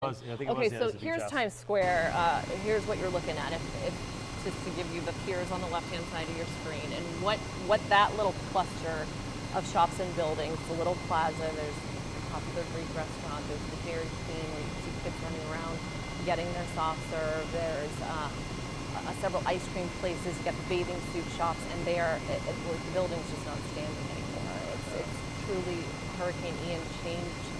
I think it Okay, was, yeah, so it's a beach here's house. Times Square. Here's what you're looking at. If just to give you the piers on the left-hand side of your screen, and what that little cluster of shops and buildings, the little plaza. There's the popular Greek restaurant. There's the Dairy Queen where you can see kids running around getting their soft serve. There's several ice cream places. You got the bathing suit shops, and the building's just not standing anymore. It's truly Hurricane Ian changed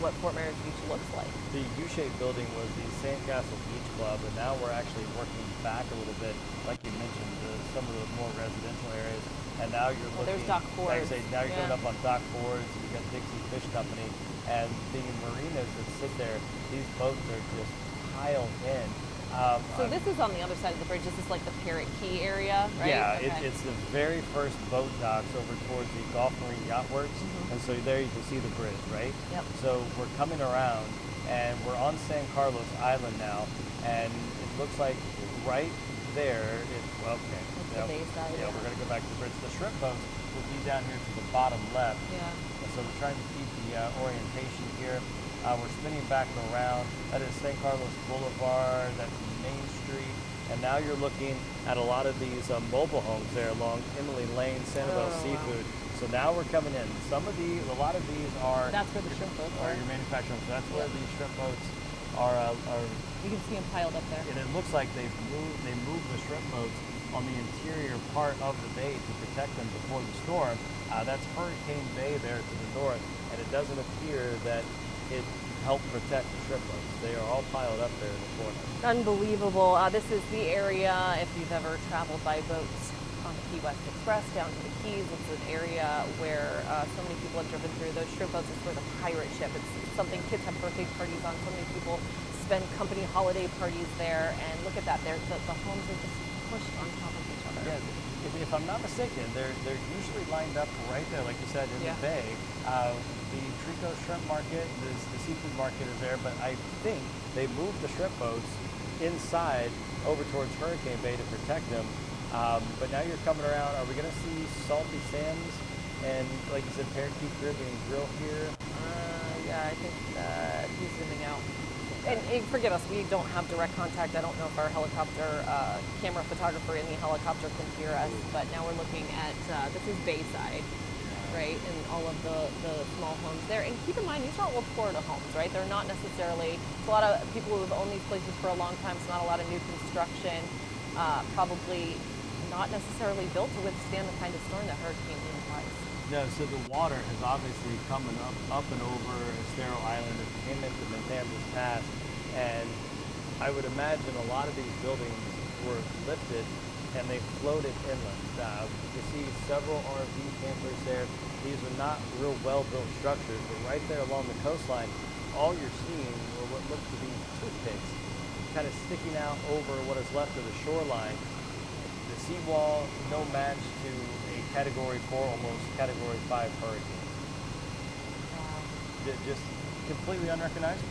what Fort Myers Beach looks like. The U-shaped building was the Sandcastle Beach Club, and now we're actually working back a little bit, like you mentioned, some of the more residential areas. And now you're looking. There's Dock Like I Fords. say, now you're going up on Dock Fords, and you got Dixie Fish Company, and the marinas that sit there. These boats are just piled in. So this is on the other side of the bridge. This is like the Parrot Key area, right? Yeah, Okay. it's the very first boat docks over towards the Gulf Marine Yacht Works, and so there you can see the bridge, right? Yep. So we're coming around, and we're on San Carlos Island now, and it looks like right there, okay. That's the bay side, Yeah, yeah. we're gonna go back to the bridge. The shrimp boats will be down here to the bottom left. Yeah. And so we're trying to keep the orientation here. We're spinning back around. That is San Carlos Boulevard, that's Main Street. And now you're looking at a lot of these mobile homes there along Emily Lane, Sanibel Oh, wow. Seafood. So now we're coming in. A lot of these are That's where the shrimp boats are are. your manufacturing. So that's where Yeah. these shrimp boats are. You can see them piled up there. And it looks like they moved the shrimp boats on the interior part of the bay to protect them before the storm. That's Hurricane Bay there to the north, and it doesn't appear that it helped protect the shrimp boats. They are all piled up there in the corner. Unbelievable. This is the area, if you've ever traveled by boats on the Key West Express down to the Keys, it's an area where so many people have driven through. Those shrimp boats is for the pirate ship. It's something kids have birthday parties on. So many people spend company holiday parties there. And look at that. The homes are just pushed on top of each other. Yeah, if I'm not mistaken, they're usually lined up right there, like you said, in Yeah. the bay. The Trico Shrimp Market, the seafood market is there, but I think they moved the shrimp boats inside over towards Hurricane Bay to protect them. But now you're coming around. Are we going to see Salty Sam's and, like you said, Parrot Key Caribbean Grill here? Yeah, I think he's zooming out. And forgive us, we don't have direct contact. I don't know if our helicopter camera photographer in the helicopter can hear us, but now we're looking at, this is Bayside, right? And all of the small homes there. And keep in mind, these are all Florida homes, right? They're not necessarily, it's a lot of people who have owned these places for a long time. It's not a lot of new construction, probably not necessarily built to withstand the kind of storm that Hurricane Ian was. No, so the water has obviously coming up and over Estero Island. It came into Matanzas Pass, and I would imagine a lot of these buildings were lifted and they floated inland. You see several RV campers there. These are not real well-built structures, but right there along the coastline, all you're seeing are what look to be toothpicks kind of sticking out over what is left of the shoreline. The seawall, no match to a Category 4, almost Category 5 hurricane. Just completely unrecognizable.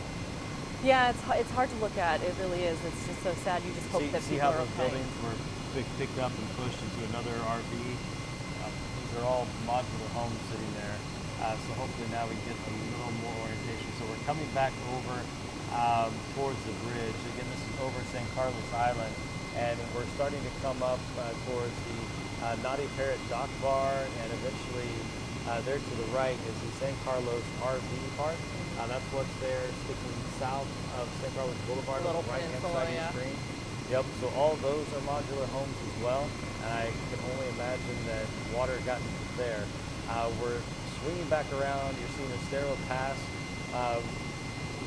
Yeah, it's hard to look at. It really is. It's just so sad. You just hope that See people how are those okay. buildings were picked up and pushed into another RV? These are all modular homes sitting there. So hopefully now we get a little more orientation. So we're coming back over towards the bridge. Again, this is over San Carlos Island. And we're starting to come up towards the Naughty Parrot Dock Bar, and eventually there to the right is the San Carlos RV Park. That's what's there sticking south of San Carlos Boulevard on Little the right-hand peninsula, side of yeah. your screen. Yep, so all of those are modular homes as well, and I can only imagine that water got there. We're swinging back around. You're seeing Estero Pass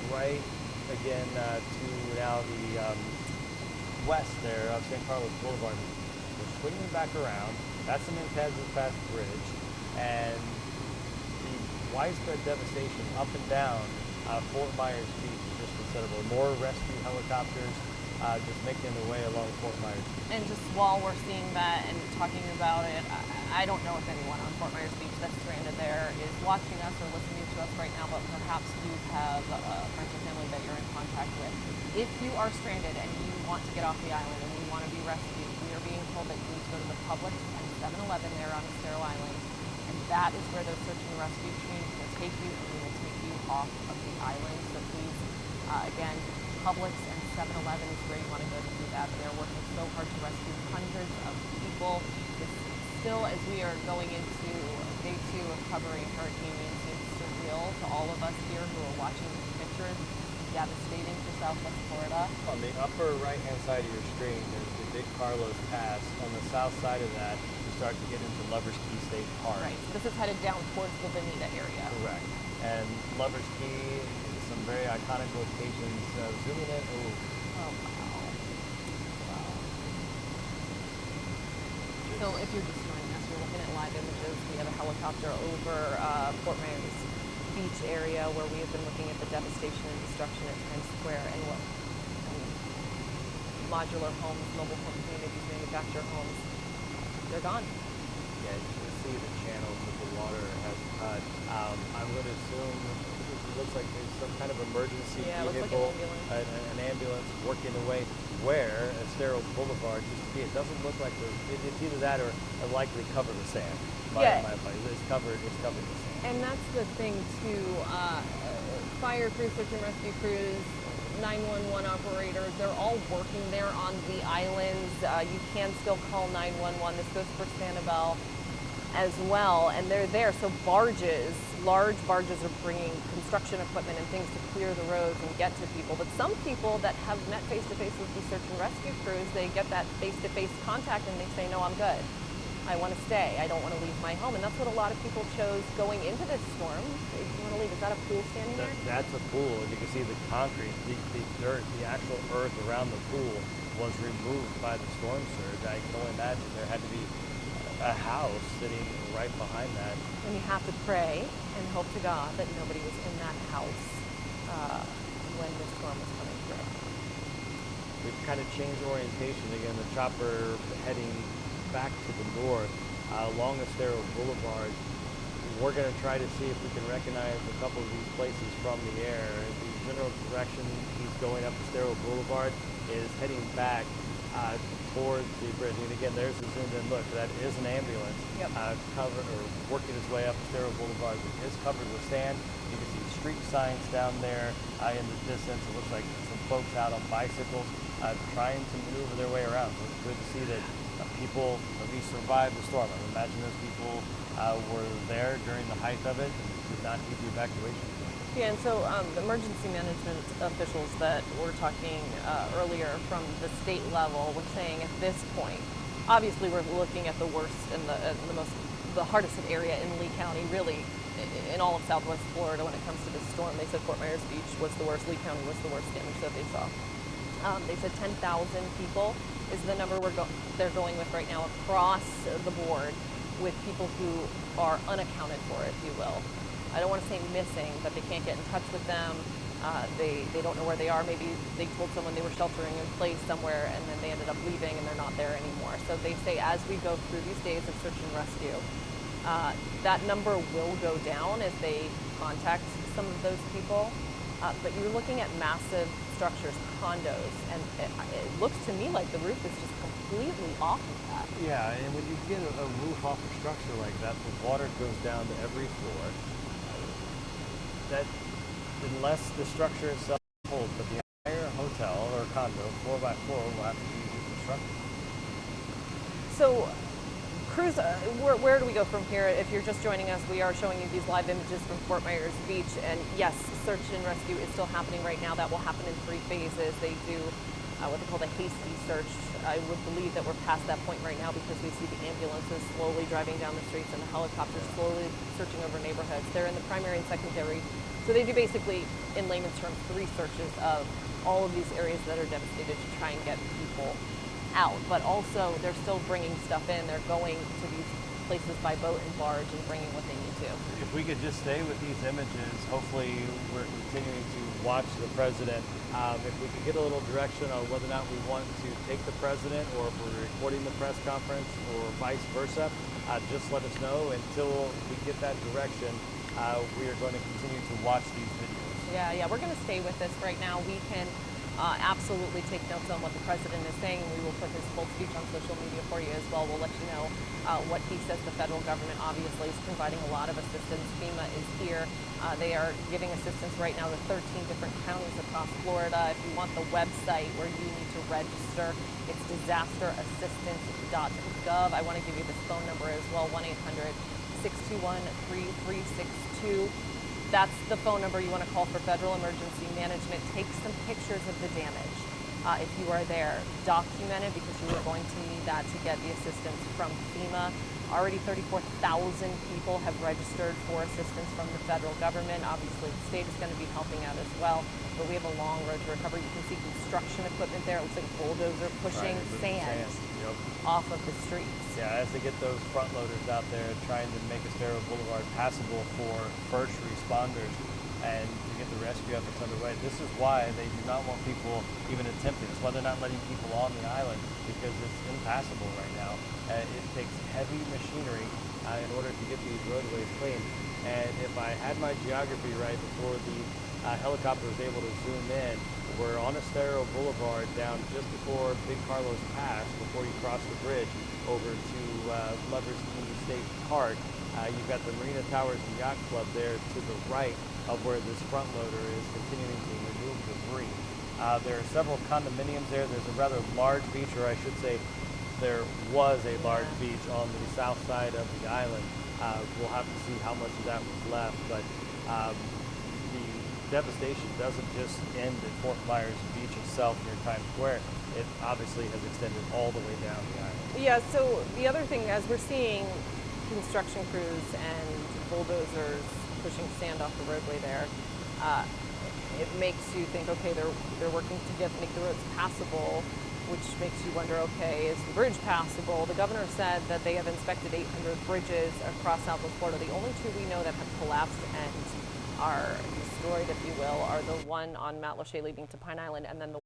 right again to now the west there of San Carlos Boulevard. We're swinging back around. That's the Matanzas Pass Bridge, and the widespread devastation up and down Fort Myers Beach is just considerable. More rescue helicopters just making their way along Fort Myers Beach. And just while we're seeing that and talking about it, I don't know if anyone on Fort Myers Beach that's stranded there is watching us or listening to us right now, but perhaps you have friends or family that you're in contact with. If you are stranded and you want to get off the island and you want to be rescued, we are being told that you need to go to the Publix and 7-Eleven there on Estero Island, and that is where those search and rescue teams will take you, and we will take you off of the island. So please Publix and 7-Eleven is where you want to go to do that. They're working so hard to rescue hundreds of people. This still, as we are going into day 2 of covering Hurricane Ian, seems surreal to all of us here who are watching these pictures. It's devastating for Southwest Florida. On the upper right-hand side of your screen, there's the big Carlos Pass. On the south side of that, you start to get into Lovers Key State Park. Right. So this is headed down towards the Bonita area. Correct. And Lovers Key, some very iconic locations. Zooming in, ooh. Oh, wow. Wow. So if you're just joining us, you're looking at live images. We have a helicopter over Fort Myers Beach area where we have been looking at the devastation and destruction at Times Square and what modular homes, mobile home communities, manufactured homes, they're gone. Yeah, you can see the channels that the water has cut. I would assume it looks like there's some kind of emergency Yeah, it looks like vehicle, an ambulance. an ambulance working the way where Estero Boulevard used to be. It doesn't look like it's either that or a likely covered with sand. Yeah. It's covered with sand. And that's the thing too. Fire crews, search and rescue crews, 911 operators, they're all working there on the islands. You can still call 911. This goes for Sanibel as well, and they're there. So barges, large barges are bringing construction equipment and things to clear the roads and get to people. But some people that have met face-to-face with these search and rescue crews, they get that face-to-face contact and they say, no, I'm good. I want to stay. I don't want to leave my home. And that's what a lot of people chose going into this storm. They want to leave. Is that a pool standing there? That's a pool, and you can see the concrete, the dirt, the actual earth around the pool was removed by the storm surge. I can only imagine there had to be a house sitting right behind that. And you have to pray and hope to God that nobody was in that house when the storm was coming through. We've kind of changed orientation again. The chopper heading back to the north along Estero Boulevard. We're going to try to see if we can recognize a couple of these places from the air. The general direction he's going up Estero Boulevard is heading back towards the bridge. And again, there's the zoomed in look. That is an ambulance covered or working its way up Estero Boulevard. It is covered with sand. You can see street signs down there in the distance. It looks like some folks out on bicycles trying to maneuver their way around. So it's good to see that people at least survived the storm. I would imagine those people were there during the height of it and did not need the evacuation. Yeah, and so the emergency management officials that were talking earlier from the state level were saying at this point, obviously we're looking at the worst and the hardest hit area in Lee County, really in all of Southwest Florida when it comes to this storm. They said Fort Myers Beach was the worst, Lee County was the worst damage that they saw. They said 10,000 people is the number they're going with right now across the board with people who are unaccounted for, if you will. I don't want to say missing, but they can't get in touch with them. They don't know where they are. Maybe they told someone they were sheltering in place somewhere and then they ended up leaving and they're not there anymore. So they say as we go through these days of search and rescue, that number will go down as they contact some of those people. But you're looking at massive structures, condos, and it looks to me like the roof is just completely off of that. Yeah, and when you get a roof off a structure like that, the water goes down to every floor. That, unless the structure itself holds, but the entire hotel or condo, floor by floor, will have to be reconstructed. So, crews, where do we go from here? If you're just joining us, we are showing you these live images from Fort Myers Beach, and yes, search and rescue is still happening right now. That will happen in 3 phases. They do what they call the hasty search. I would believe that we're past that point right now because we see the ambulances slowly driving down the streets and the helicopters slowly searching over neighborhoods. They're in the primary and secondary. So they do basically, in layman's terms, 3 searches of all of these areas that are devastated to try and get people out. But also, they're still bringing stuff in. They're going to these places by boat and barge and bringing what they need to. If we could just stay with these images, hopefully we're continuing to watch the president. If we could get a little direction on whether or not we want to take the president or if we're recording the press conference or vice versa, just let us know. Until we get that direction, we are going to continue to watch these videos. Yeah, we're going to stay with this right now. We can Absolutely take notes on what the president is saying, and we will put his full speech on social media for you as well. We'll let you know what he says. The federal government obviously is providing a lot of assistance. FEMA is here. They are giving assistance right now to 13 different counties across Florida. If you want the website where you need to register, it's disasterassistance.gov. I want to give you this phone number as well, 1-800-621-3362. That's the phone number you want to call for federal emergency management. Take some pictures of the damage if you are there. Document it because you are going to need that to get the assistance from FEMA. Already 34,000 people have registered for assistance from the federal government. Obviously, the state is going to be helping out as well, but we have a long road to recovery. You can see construction equipment there. It looks like a bulldozer pushing sand Yep. off of the streets. Yeah, as they get those front loaders out there trying to make Estero Boulevard passable for first responders and to get the rescue efforts underway. This is why they do not want people even attempting. It's why they're not letting people on the island, because it's impassable right now. It takes heavy machinery in order to get these roadways clean. And if I had my geography right before the helicopter was able to zoom in, we're on Estero Boulevard down just before Big Carlos Pass, before you cross the bridge over to Lovers Key State Park. You've got the Marina Towers and Yacht Club there to the right of where this front loader is continuing to remove debris. There are several condominiums there. There's a rather large beach, or I should say there was a large beach on the south side of the island. We'll have to see how much of that was left, but the devastation doesn't just end at Fort Myers Beach itself near Times Square. It obviously has extended all the way down the island. Yeah, so the other thing, as we're seeing construction crews and bulldozers pushing sand off the roadway there, it makes you think, okay, they're working to make the roads passable, which makes you wonder, okay, is the bridge passable? The governor said that they have inspected 800 bridges across Southwest Florida. The only two we know that have collapsed and are destroyed, if you will, are the one on Mount Lachey leading to Pine Island, and then the